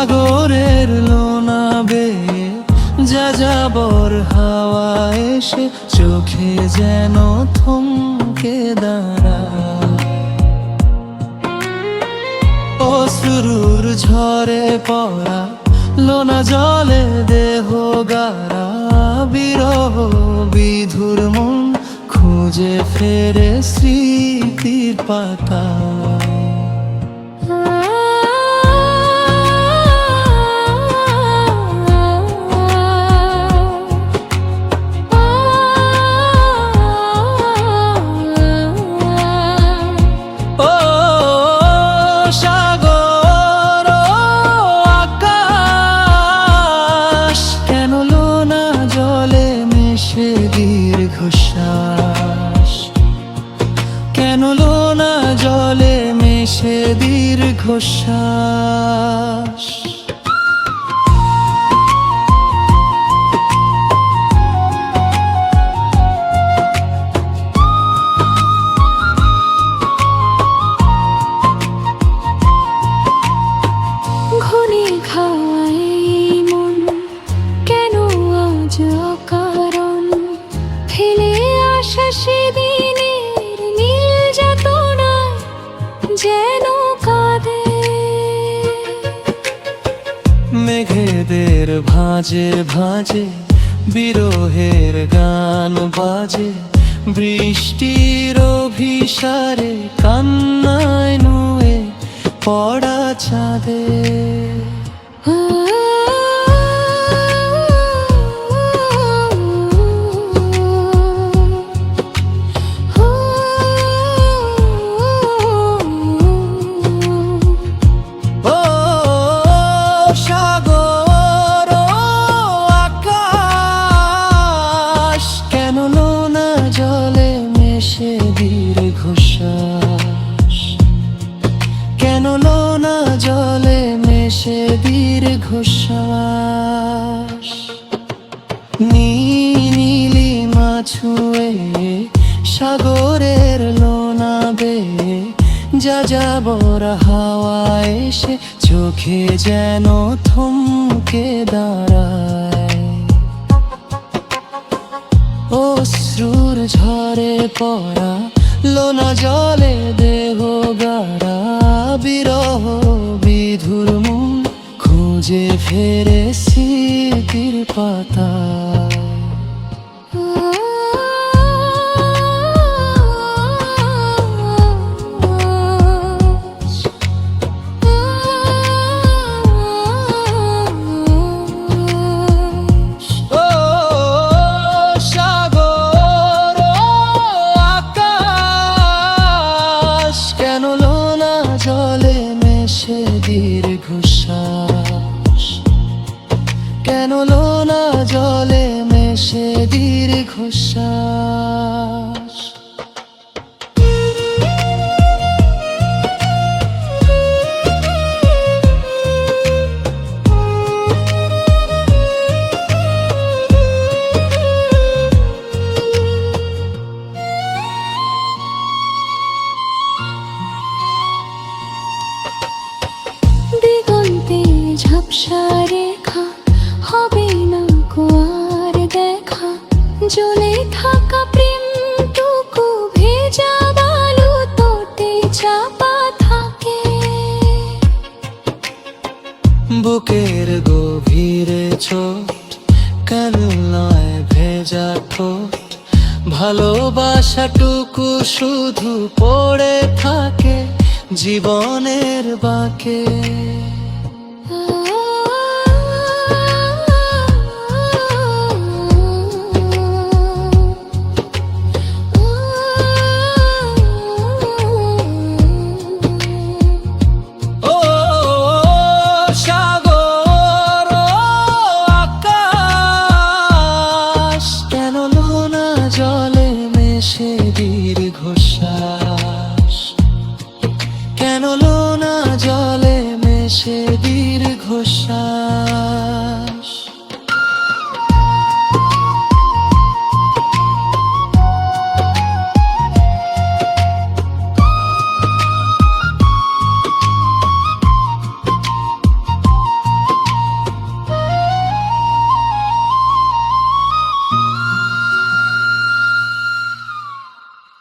সাগরের লোনা বেয়ে যাযাবর হাওয়া এসে চোখে যেন থমকে দাঁড়ায়। অশ্রুর ঝরে পড়া লোনা জলে দেহ গারা, বিরহ বিধুর মন খুঁজে ফেরে স্মৃতির পাতা। দীর্ঘশ্বাস কেন লোনা জলে মেশে দীর্ঘশ্বাস। ঘুনে খাওয়াই মন কেন আজ অকারণ, ফেলে আসা সেদিনের নীল যাতনায় যেন কাঁদে। মেঘেদের ভাঁজে ভাঁজে বিরহের গান বাজে, বৃষ্টির অভিসারে কান্নায় নুয়ে পড়া চাঁদে। দীর্ঘশ্বাস কেন লোনা জলে মেশে দীর্ঘশ্বাস। নীলিমা ছুঁয়ে সাগরের লোনা বেয়ে যাযাবর হাওয়া এসে চোখে যেন থমকে দাঁড়ায়। অশ্রুর ঝরে পড়া লোনা জলে দেহ গাড়া, বিরহ বিধুর মন খুঁজে ফেরে স্মৃতির পাতা। দীর্ঘশ্বাস কেন লোনা জলে মেশে দীর্ঘশ্বাস। ঝাপসা রেখা হবে না আর দেখা, জ্বলে থাকা প্রেমটুকু ভেজা বালু তোতে চাপা থাকে। বুকের গভীরে ছোট কেন নয় ভেজা ঠোঁট, ভালোবাসাটুকু শুধু পড়ে থাকে জীবনের বাঁকে। দীর্ঘশ্বাস